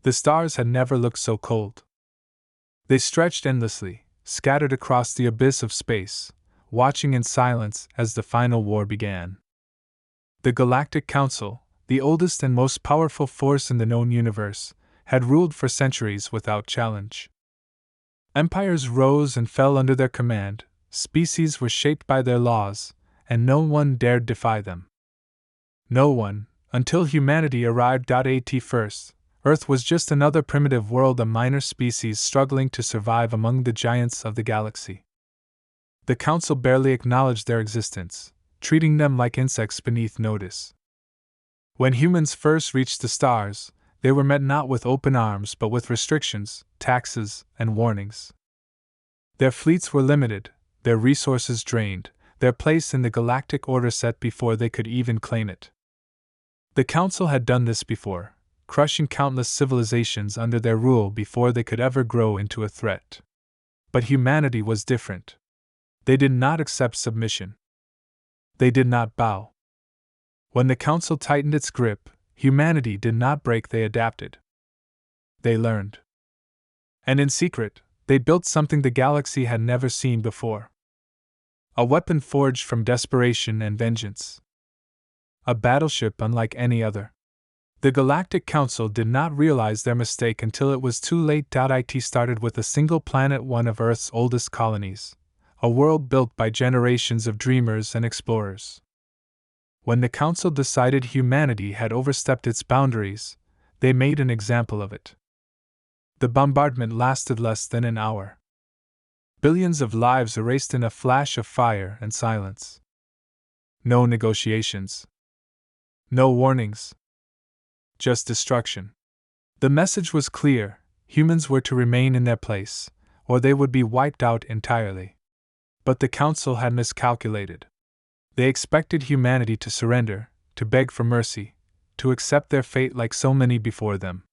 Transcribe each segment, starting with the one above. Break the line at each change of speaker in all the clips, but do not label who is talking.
The stars had never looked so cold. They stretched endlessly, scattered across the abyss of space, watching in silence as the final war began. The Galactic Council, the oldest and most powerful force in the known universe, had ruled for centuries without challenge. Empires rose and fell under their command, species were shaped by their laws, and no one dared defy them. No one, until humanity arrived. At first, Earth was just another primitive world, a minor species struggling to survive among the giants of the galaxy. The Council barely acknowledged their existence, treating them like insects beneath notice. When humans first reached the stars, they were met not with open arms but with restrictions, taxes, and warnings. Their fleets were limited, their resources drained, their place in the galactic order set before they could even claim it. The Council had done this before, crushing countless civilizations under their rule before they could ever grow into a threat. But humanity was different. They did not accept submission. They did not bow. When the Council tightened its grip, humanity did not break, they adapted. They learned. And in secret, they built something the galaxy had never seen before. A weapon forged from desperation and vengeance. A battleship unlike any other. The Galactic Council did not realize their mistake until it was too late. It started with a single planet, one of Earth's oldest colonies, a world built by generations of dreamers and explorers. When the Council decided humanity had overstepped its boundaries, they made an example of it. The bombardment lasted less than an hour. Billions of lives erased in a flash of fire and silence. No negotiations. No warnings. Just destruction. The message was clear: humans were to remain in their place, or they would be wiped out entirely. But the Council had miscalculated. They expected humanity to surrender, to beg for mercy, to accept their fate like so many before them.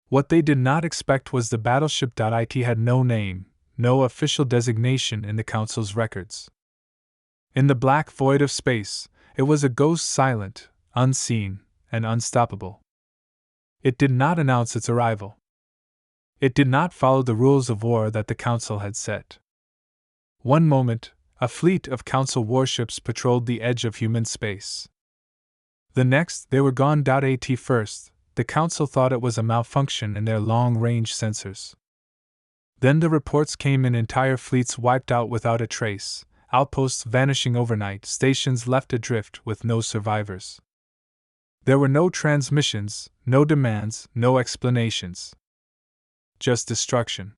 What they did not expect was the battleship. It had no name, no official designation in the Council's records. In the black void of space, it was a ghost, silent, unseen, and unstoppable. It did not announce its arrival. It did not follow the rules of war that the Council had set. One moment, a fleet of Council warships patrolled the edge of human space. The next, they were gone. At first, the Council thought it was a malfunction in their long-range sensors. Then the reports came in: entire fleets wiped out without a trace, outposts vanishing overnight, stations left adrift with no survivors. There were no transmissions, no demands, no explanations. Just destruction.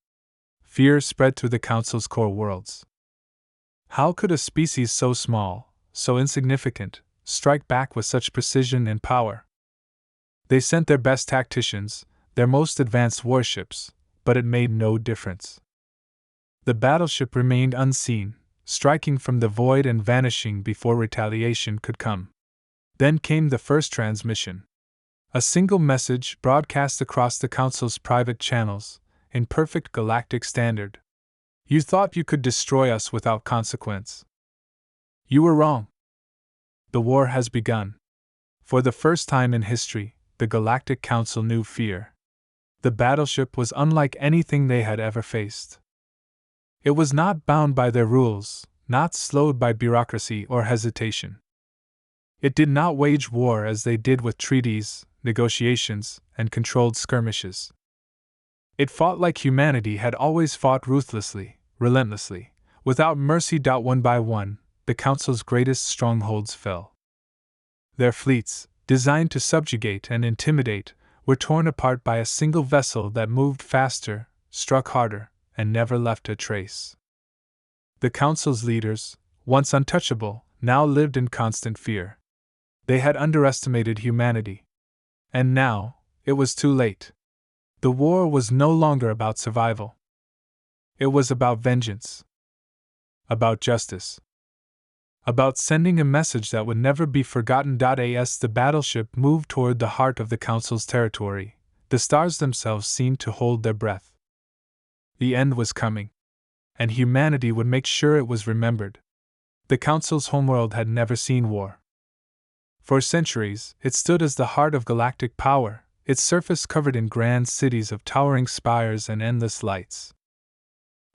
Fear spread through the Council's core worlds. How could a species so small, so insignificant, strike back with such precision and power? They sent their best tacticians, their most advanced warships, but it made no difference. The battleship remained unseen, striking from the void and vanishing before retaliation could come. Then came the first transmission. A single message broadcast across the Council's private channels, in perfect galactic standard. You thought you could destroy us without consequence. You were wrong. The war has begun. For the first time in history, the Galactic Council knew fear. The battleship was unlike anything they had ever faced. It was not bound by their rules, not slowed by bureaucracy or hesitation. It did not wage war as they did with treaties, negotiations, and controlled skirmishes. It fought like humanity had always fought, ruthlessly, relentlessly, without mercy. One by one, the Council's greatest strongholds fell. Their fleets, designed to subjugate and intimidate, were torn apart by a single vessel that moved faster, struck harder, and never left a trace. The Council's leaders, once untouchable, now lived in constant fear. They had underestimated humanity. And now, it was too late. The war was no longer about survival. It was about vengeance. About justice. About sending a message that would never be forgotten. As the battleship moved toward the heart of the Council's territory, the stars themselves seemed to hold their breath. The end was coming. And humanity would make sure it was remembered. The Council's homeworld had never seen war. For centuries, it stood as the heart of galactic power, its surface covered in grand cities of towering spires and endless lights.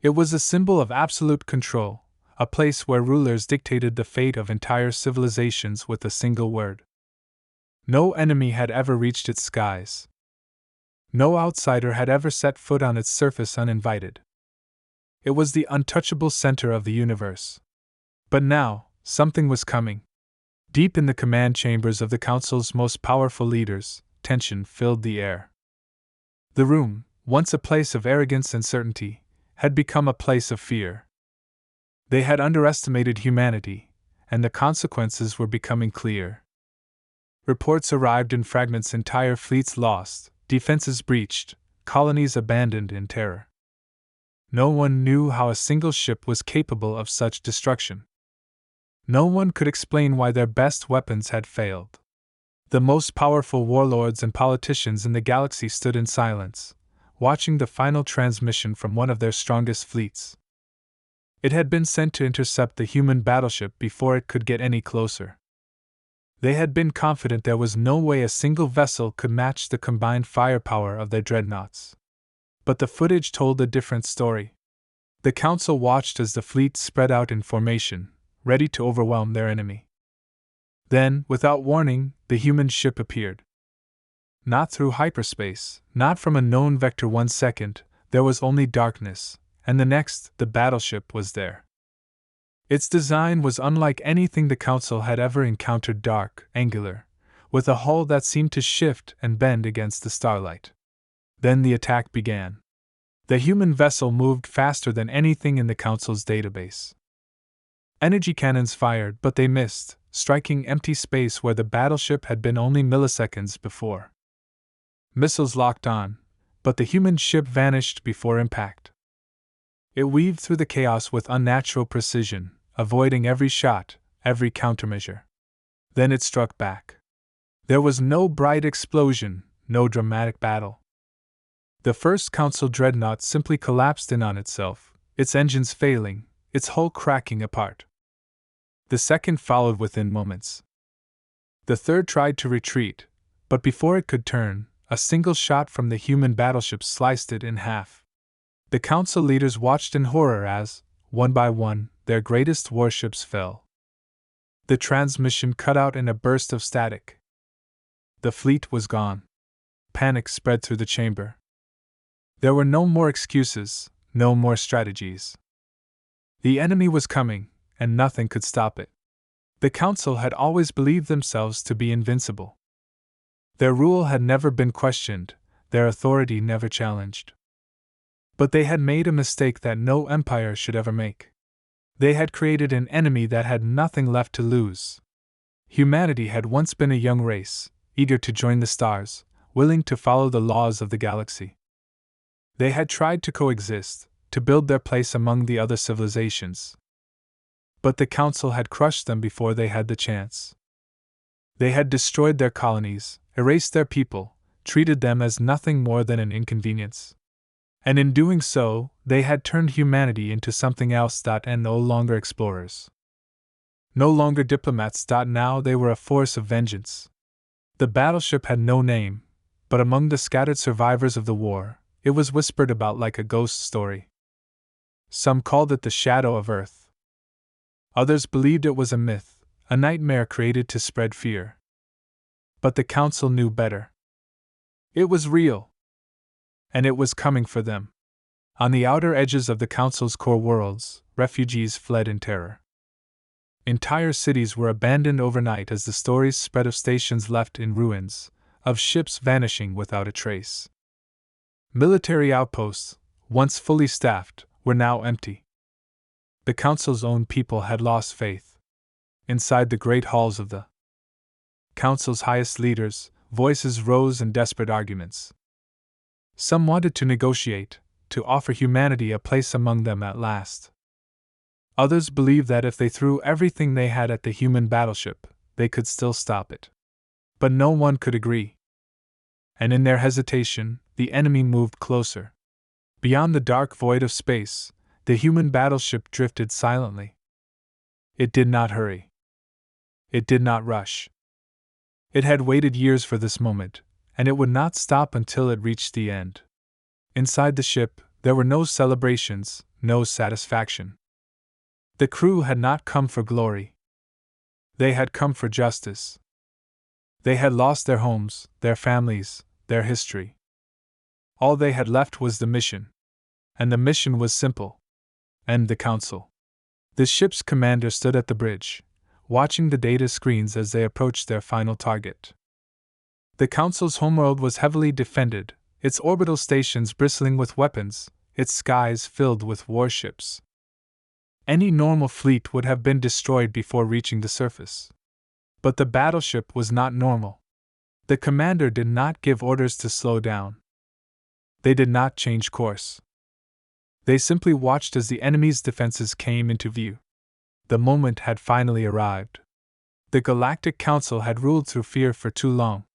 It was a symbol of absolute control, a place where rulers dictated the fate of entire civilizations with a single word. No enemy had ever reached its skies. No outsider had ever set foot on its surface uninvited. It was the untouchable center of the universe. But now, something was coming. Deep in the command chambers of the Council's most powerful leaders, tension filled the air. The room, once a place of arrogance and certainty, had become a place of fear. They had underestimated humanity, and the consequences were becoming clear. Reports arrived in fragments: entire fleets lost, defenses breached, colonies abandoned in terror. No one knew how a single ship was capable of such destruction. No one could explain why their best weapons had failed. The most powerful warlords and politicians in the galaxy stood in silence, watching the final transmission from one of their strongest fleets. It had been sent to intercept the human battleship before it could get any closer. They had been confident there was no way a single vessel could match the combined firepower of their dreadnoughts. But the footage told a different story. The Council watched as the fleet spread out in formation, ready to overwhelm their enemy. Then, without warning, the human ship appeared. Not through hyperspace, not from a known vector. 1 second, there was only darkness, and the next, the battleship was there. Its design was unlike anything the Council had ever encountered: dark, angular, with a hull that seemed to shift and bend against the starlight. Then the attack began. The human vessel moved faster than anything in the Council's database. Energy cannons fired, but they missed, striking empty space where the battleship had been only milliseconds before. Missiles locked on, but the human ship vanished before impact. It weaved through the chaos with unnatural precision, avoiding every shot, every countermeasure. Then it struck back. There was no bright explosion, no dramatic battle. The first Council dreadnought simply collapsed in on itself, its engines failing, its hull cracking apart. The second followed within moments. The third tried to retreat, but before it could turn, a single shot from the human battleship sliced it in half. The Council leaders watched in horror as, one by one, their greatest warships fell. The transmission cut out in a burst of static. The fleet was gone. Panic spread through the chamber. There were no more excuses, no more strategies. The enemy was coming, and nothing could stop it. The Council had always believed themselves to be invincible. Their rule had never been questioned, their authority never challenged. But they had made a mistake that no empire should ever make. They had created an enemy that had nothing left to lose. Humanity had once been a young race, eager to join the stars, willing to follow the laws of the galaxy. They had tried to coexist, to build their place among the other civilizations. But the Council had crushed them before they had the chance. They had destroyed their colonies, erased their people, treated them as nothing more than an inconvenience. And in doing so, they had turned humanity into something else. And no longer explorers. No longer diplomats. Now they were a force of vengeance. The battleship had no name, but among the scattered survivors of the war, it was whispered about like a ghost story. Some called it the shadow of Earth. Others believed it was a myth, a nightmare created to spread fear. But the Council knew better. It was real. And it was coming for them. On the outer edges of the Council's core worlds, refugees fled in terror. Entire cities were abandoned overnight as the stories spread of stations left in ruins, of ships vanishing without a trace. Military outposts, once fully staffed, were now empty. The Council's own people had lost faith. Inside the great halls of the Council's highest leaders, voices rose in desperate arguments. Some wanted to negotiate, to offer humanity a place among them at last. Others believed that if they threw everything they had at the human battleship, they could still stop it. But no one could agree. And in their hesitation, the enemy moved closer. Beyond the dark void of space, the human battleship drifted silently. It did not hurry. It did not rush. It had waited years for this moment, and it would not stop until it reached the end. Inside the ship, there were no celebrations, no satisfaction. The crew had not come for glory. They had come for justice. They had lost their homes, their families, their history. All they had left was the mission. And the mission was simple. End the council. The ship's commander stood at the bridge, watching the data screens as they approached their final target. The council's homeworld was heavily defended, its orbital stations bristling with weapons, its skies filled with warships. Any normal fleet would have been destroyed before reaching the surface. But the battleship was not normal. The commander did not give orders to slow down. They did not change course. They simply watched as the enemy's defenses came into view. The moment had finally arrived. The Galactic Council had ruled through fear for too long.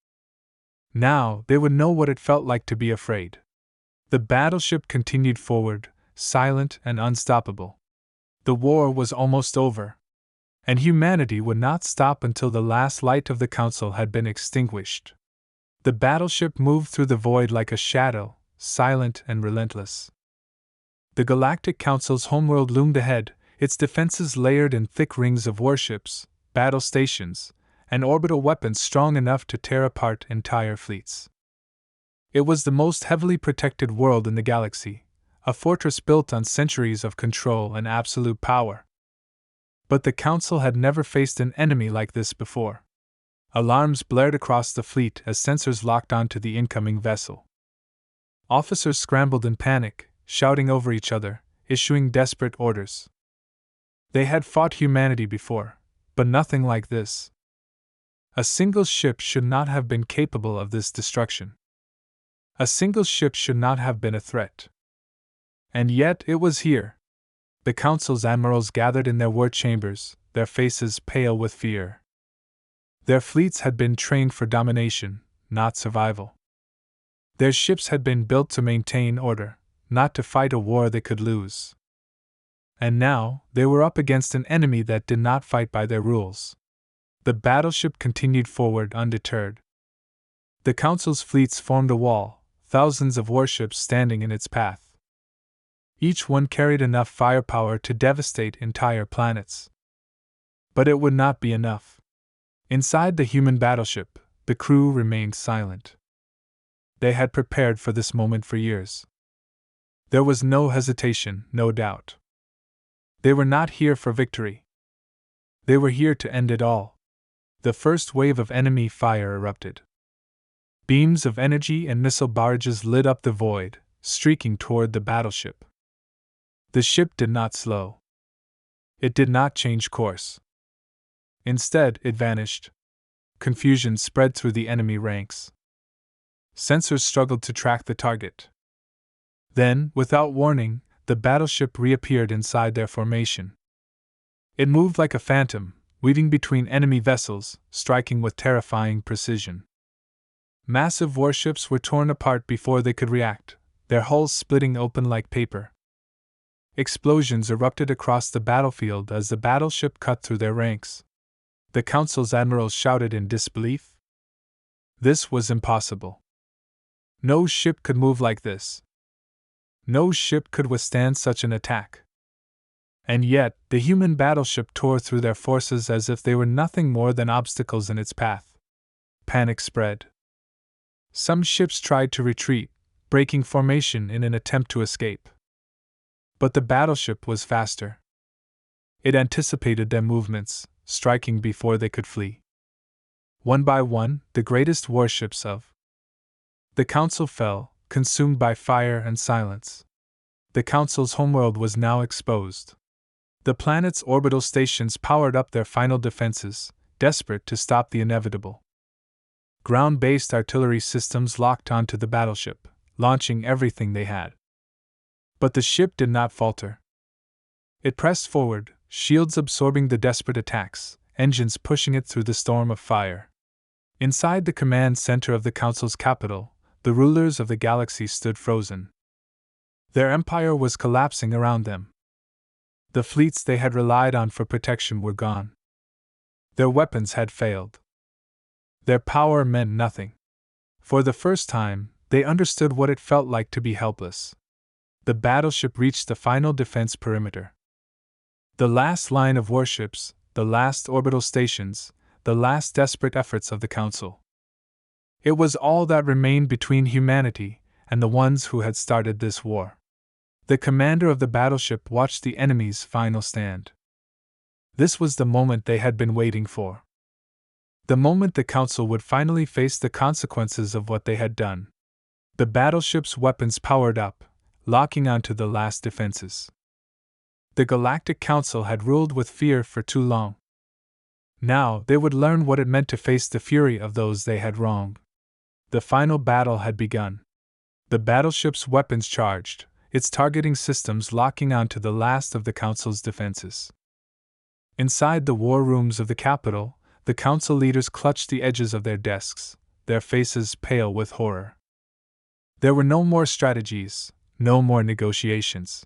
Now they would know what it felt like to be afraid. The battleship continued forward, silent and unstoppable. The war was almost over, and humanity would not stop until the last light of the Council had been extinguished. The battleship moved through the void like a shadow, silent and relentless. The Galactic Council's homeworld loomed ahead, its defenses layered in thick rings of warships, battle stations, and orbital weapons strong enough to tear apart entire fleets. It was the most heavily protected world in the galaxy, a fortress built on centuries of control and absolute power. But the Council had never faced an enemy like this before. Alarms blared across the fleet as sensors locked onto the incoming vessel. Officers scrambled in panic, shouting over each other, issuing desperate orders. They had fought humanity before, but nothing like this. A single ship should not have been capable of this destruction. A single ship should not have been a threat. And yet it was here. The Council's admirals gathered in their war chambers, their faces pale with fear. Their fleets had been trained for domination, not survival. Their ships had been built to maintain order, not to fight a war they could lose. And now, they were up against an enemy that did not fight by their rules. The battleship continued forward undeterred. The Council's fleets formed a wall, thousands of warships standing in its path. Each one carried enough firepower to devastate entire planets. But it would not be enough. Inside the human battleship, the crew remained silent. They had prepared for this moment for years. There was no hesitation, no doubt. They were not here for victory. They were here to end it all. The first wave of enemy fire erupted. Beams of energy and missile barrages lit up the void, streaking toward the battleship. The ship did not slow. It did not change course. Instead, it vanished. Confusion spread through the enemy ranks. Sensors struggled to track the target. Then, without warning, the battleship reappeared inside their formation. It moved like a phantom, weaving between enemy vessels, striking with terrifying precision. Massive warships were torn apart before they could react, their hulls splitting open like paper. Explosions erupted across the battlefield as the battleship cut through their ranks. The Council's admirals shouted in disbelief. This was impossible. No ship could move like this. No ship could withstand such an attack. And yet, the human battleship tore through their forces as if they were nothing more than obstacles in its path. Panic spread. Some ships tried to retreat, breaking formation in an attempt to escape. But the battleship was faster. It anticipated their movements, striking before they could flee. One by one, the greatest warships of the Council fell, consumed by fire and silence. The Council's homeworld was now exposed. The planet's orbital stations powered up their final defenses, desperate to stop the inevitable. Ground-based artillery systems locked onto the battleship, launching everything they had. But the ship did not falter. It pressed forward, shields absorbing the desperate attacks, engines pushing it through the storm of fire. Inside the command center of the Council's capital, the rulers of the galaxy stood frozen. Their empire was collapsing around them. The fleets they had relied on for protection were gone. Their weapons had failed. Their power meant nothing. For the first time, they understood what it felt like to be helpless. The battleship reached the final defense perimeter. The last line of warships, the last orbital stations, the last desperate efforts of the Council. It was all that remained between humanity and the ones who had started this war. The commander of the battleship watched the enemy's final stand. This was the moment they had been waiting for. The moment the Council would finally face the consequences of what they had done. The battleship's weapons powered up, locking onto the last defenses. The Galactic Council had ruled with fear for too long. Now they would learn what it meant to face the fury of those they had wronged. The final battle had begun. The battleship's weapons charged, its targeting systems locking onto the last of the Council's defenses. Inside the war rooms of the capital, the Council leaders clutched the edges of their desks, their faces pale with horror. There were no more strategies, no more negotiations.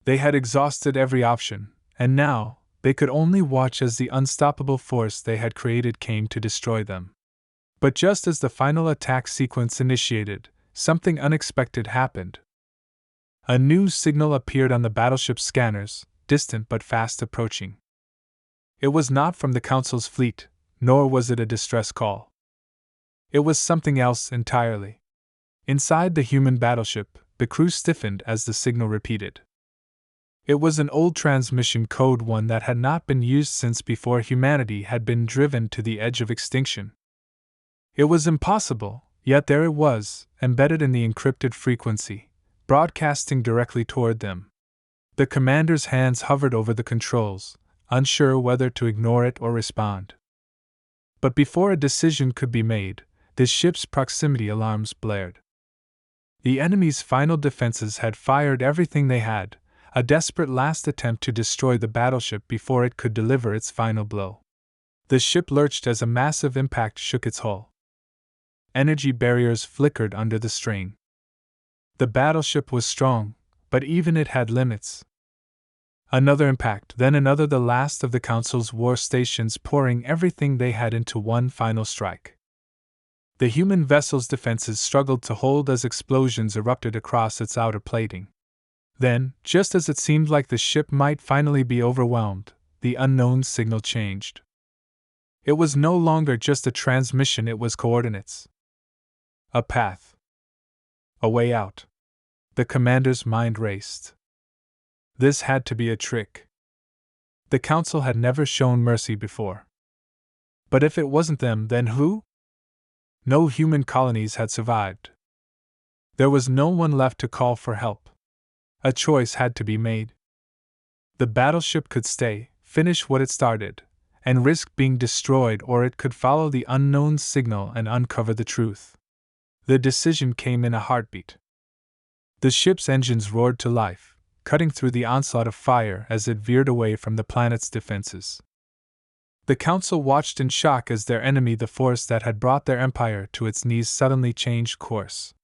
They had exhausted every option, and now, they could only watch as the unstoppable force they had created came to destroy them. But just as the final attack sequence initiated, something unexpected happened. A new signal appeared on the battleship's scanners, distant but fast approaching. It was not from the Council's fleet, nor was it a distress call. It was something else entirely. Inside the human battleship, the crew stiffened as the signal repeated. It was an old transmission code, one that had not been used since before humanity had been driven to the edge of extinction. It was impossible, yet there it was, embedded in the encrypted frequency, broadcasting directly toward them. The commander's hands hovered over the controls, unsure whether to ignore it or respond. But before a decision could be made, the ship's proximity alarms blared. The enemy's final defenses had fired everything they had, a desperate last attempt to destroy the battleship before it could deliver its final blow. The ship lurched as a massive impact shook its hull. Energy barriers flickered under the strain. The battleship was strong, but even it had limits. Another impact, then another, the last of the Council's war stations pouring everything they had into one final strike. The human vessel's defenses struggled to hold as explosions erupted across its outer plating. Then, just as it seemed like the ship might finally be overwhelmed, the unknown signal changed. It was no longer just a transmission, it was coordinates. A path. A way out. The commander's mind raced. This had to be a trick. The Council had never shown mercy before. But if it wasn't them, then who? No human colonies had survived. There was no one left to call for help. A choice had to be made. The battleship could stay, finish what it started, and risk being destroyed, or it could follow the unknown signal and uncover the truth. The decision came in a heartbeat. The ship's engines roared to life, cutting through the onslaught of fire as it veered away from the planet's defenses. The Council watched in shock as their enemy, the force that had brought their empire to its knees, suddenly changed course.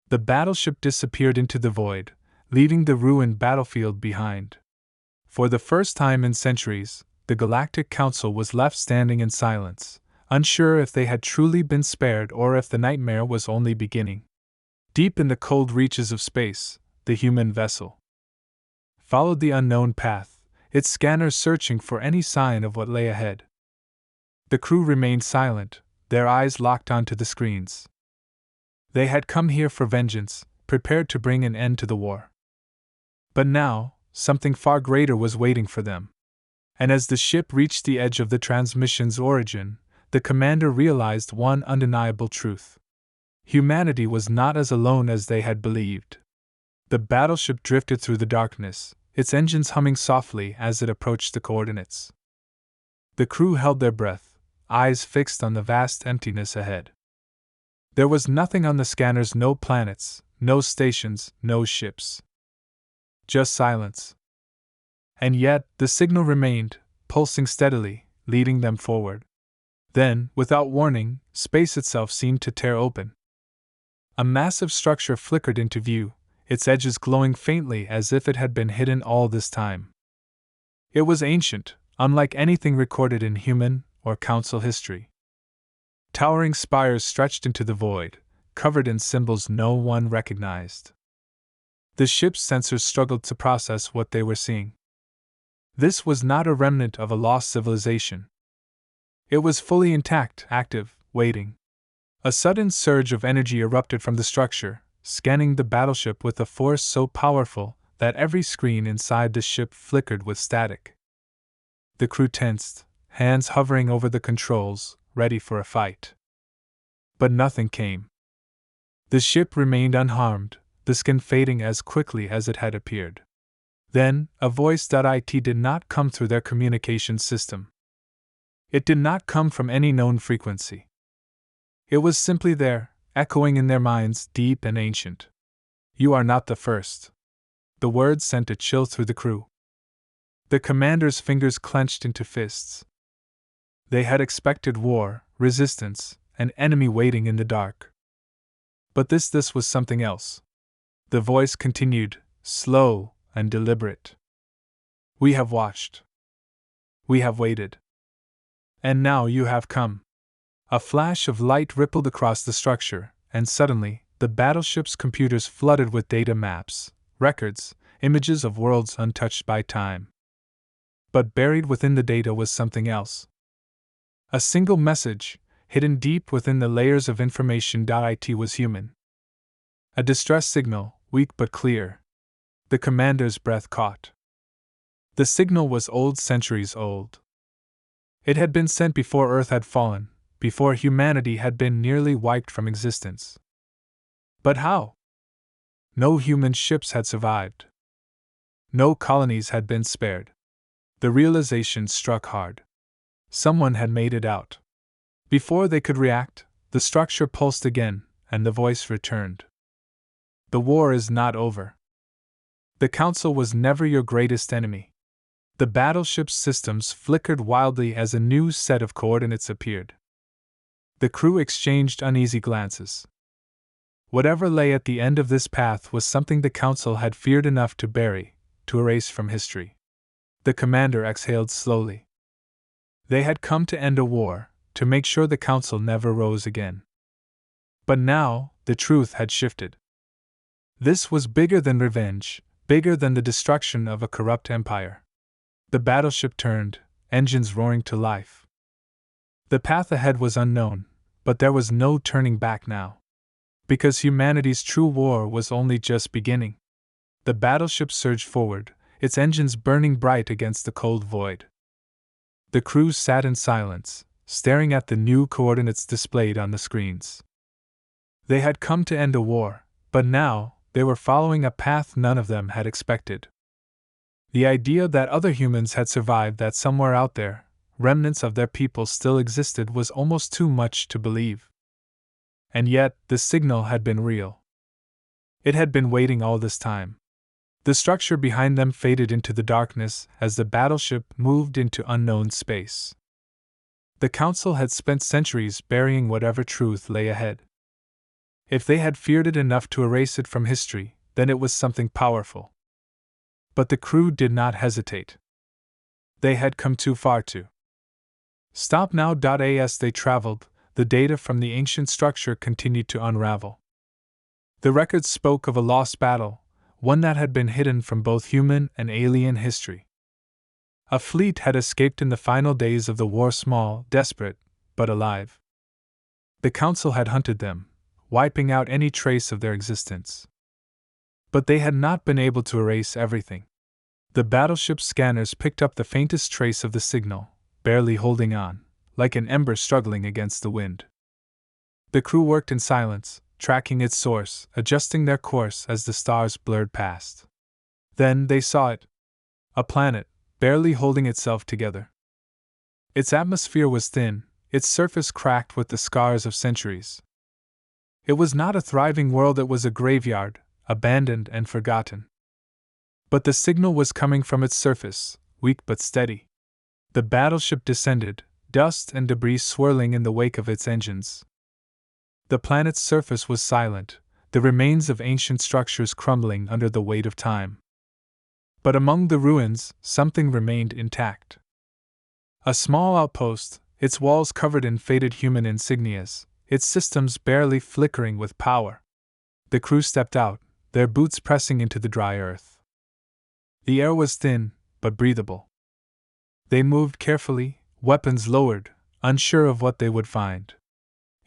The battleship disappeared into the void, leaving the ruined battlefield behind. For the first time in centuries, the Galactic Council was left standing in silence, unsure if they had truly been spared or if the nightmare was only beginning. Deep in the cold reaches of space, the human vessel followed the unknown path, its scanners searching for any sign of what lay ahead. The crew remained silent, their eyes locked onto the screens. They had come here for vengeance, prepared to bring an end to the war. But now, something far greater was waiting for them. And as the ship reached the edge of the transmission's origin, the commander realized one undeniable truth. Humanity was not as alone as they had believed. The battleship drifted through the darkness, its engines humming softly as it approached the coordinates. The crew held their breath, eyes fixed on the vast emptiness ahead. There was nothing on the scanners, no planets, no stations, no ships. Just silence. And yet, the signal remained, pulsing steadily, leading them forward. Then, without warning, space itself seemed to tear open. A massive structure flickered into view, its edges glowing faintly as if it had been hidden all this time. It was ancient, unlike anything recorded in human or Council history. Towering spires stretched into the void, covered in symbols no one recognized. The ship's sensors struggled to process what they were seeing. This was not a remnant of a lost civilization. It was fully intact, active, waiting. A sudden surge of energy erupted from the structure, scanning the battleship with a force so powerful that every screen inside the ship flickered with static. The crew tensed, hands hovering over the controls, ready for a fight. But nothing came. The ship remained unharmed, the skin fading as quickly as it had appeared. Then, a voice.it did not come through their communication system. It did not come from any known frequency. It was simply there, echoing in their minds, deep and ancient. "You are not the first." The words sent a chill through the crew. The commander's fingers clenched into fists. They had expected war, resistance, an enemy waiting in the dark. But this was something else. The voice continued, slow and deliberate. "We have watched. We have waited. And now you have come." A flash of light rippled across the structure, and suddenly, the battleship's computers flooded with data maps, records, images of worlds untouched by time. But buried within the data was something else. A single message, hidden deep within the layers of information.it was human. A distress signal, weak but clear. The commander's breath caught. The signal was old, centuries old. It had been sent before Earth had fallen, before humanity had been nearly wiped from existence. But how? No human ships had survived. No colonies had been spared. The realization struck hard. Someone had made it out. Before they could react, the structure pulsed again, and the voice returned. "The war is not over. The Council was never your greatest enemy." The battleship's systems flickered wildly as a new set of coordinates appeared. The crew exchanged uneasy glances. Whatever lay at the end of this path was something the Council had feared enough to bury, to erase from history. The commander exhaled slowly. They had come to end a war, to make sure the Council never rose again. But now, the truth had shifted. This was bigger than revenge, bigger than the destruction of a corrupt empire. The battleship turned, engines roaring to life. The path ahead was unknown, but there was no turning back now. Because humanity's true war was only just beginning. The battleship surged forward, its engines burning bright against the cold void. The crew sat in silence, staring at the new coordinates displayed on the screens. They had come to end a war, but now, they were following a path none of them had expected. The idea that other humans had survived, that somewhere out there, remnants of their people still existed, was almost too much to believe. And yet, the signal had been real. It had been waiting all this time. The structure behind them faded into the darkness as the battleship moved into unknown space. The Council had spent centuries burying whatever truth lay ahead. If they had feared it enough to erase it from history, then it was something powerful. But the crew did not hesitate. They had come too far to stop now. As they traveled, the data from the ancient structure continued to unravel. The records spoke of a lost battle, one that had been hidden from both human and alien history. A fleet had escaped in the final days of the war, small, desperate, but alive. The Council had hunted them, wiping out any trace of their existence. But they had not been able to erase everything. The battleship's scanners picked up the faintest trace of the signal, barely holding on, like an ember struggling against the wind. The crew worked in silence, tracking its source, adjusting their course as the stars blurred past. Then they saw it. A planet, barely holding itself together. Its atmosphere was thin, its surface cracked with the scars of centuries. It was not a thriving world, it was a graveyard, abandoned and forgotten. But the signal was coming from its surface, weak but steady. The battleship descended, dust and debris swirling in the wake of its engines. The planet's surface was silent, the remains of ancient structures crumbling under the weight of time. But among the ruins, something remained intact. A small outpost, its walls covered in faded human insignias, its systems barely flickering with power. The crew stepped out, their boots pressing into the dry earth. The air was thin, but breathable. They moved carefully, weapons lowered, unsure of what they would find.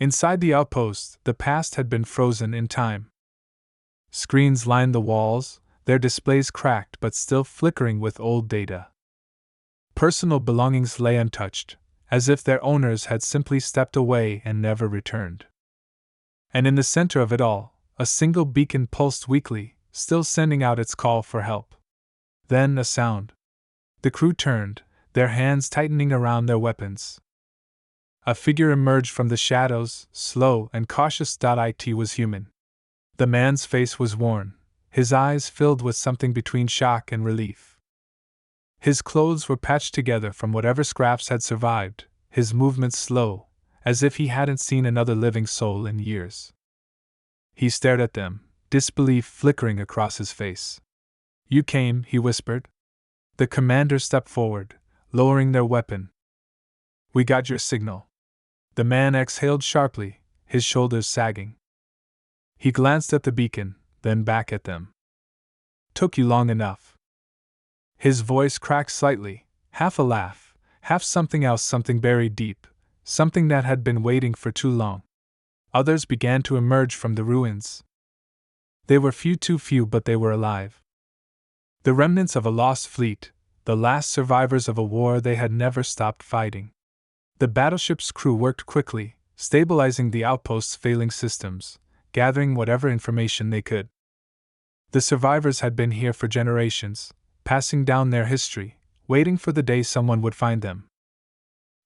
Inside the outpost, the past had been frozen in time. Screens lined the walls, their displays cracked but still flickering with old data. Personal belongings lay untouched, as if their owners had simply stepped away and never returned. And in the center of it all, a single beacon pulsed weakly, still sending out its call for help. Then a sound. The crew turned, their hands tightening around their weapons. A figure emerged from the shadows, slow and cautious. It was human. The man's face was worn, his eyes filled with something between shock and relief. His clothes were patched together from whatever scraps had survived, his movements slow, as if he hadn't seen another living soul in years. He stared at them, disbelief flickering across his face. "You came," he whispered. The commander stepped forward, lowering their weapon. "We got your signal." The man exhaled sharply, his shoulders sagging. He glanced at the beacon, then back at them. "Took you long enough." His voice cracked slightly, half a laugh, half something else, something buried deep, something that had been waiting for too long. Others began to emerge from the ruins. They were few, too few, but they were alive. The remnants of a lost fleet, the last survivors of a war they had never stopped fighting. The battleship's crew worked quickly, stabilizing the outpost's failing systems, gathering whatever information they could. The survivors had been here for generations, passing down their history, waiting for the day someone would find them.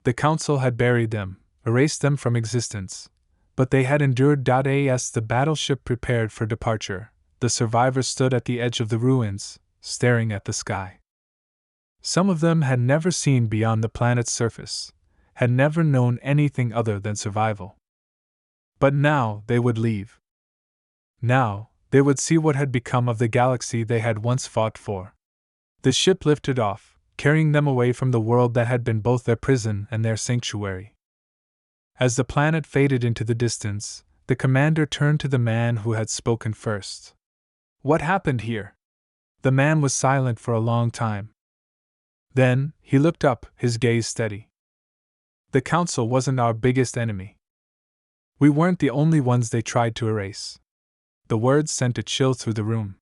The Council had buried them, erased them from existence, but they had endured. As the battleship prepared for departure, the survivors stood at the edge of the ruins, staring at the sky. Some of them had never seen beyond the planet's surface, had never known anything other than survival. But now they would leave. Now, they would see what had become of the galaxy they had once fought for. The ship lifted off, carrying them away from the world that had been both their prison and their sanctuary. As the planet faded into the distance, the commander turned to the man who had spoken first. "What happened here?" The man was silent for a long time. Then, he looked up, his gaze steady. "The Council wasn't our biggest enemy. We weren't the only ones they tried to erase." The words sent a chill through the room.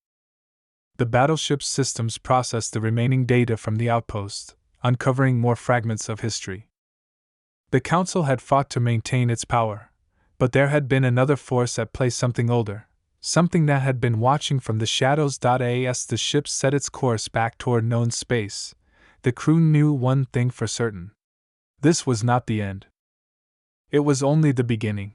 The battleship's systems processed the remaining data from the outpost, uncovering more fragments of history. The Council had fought to maintain its power, but there had been another force at play, something older, something that had been watching from the shadows. As the ship set its course back toward known space, the crew knew one thing for certain. This was not the end. It was only the beginning.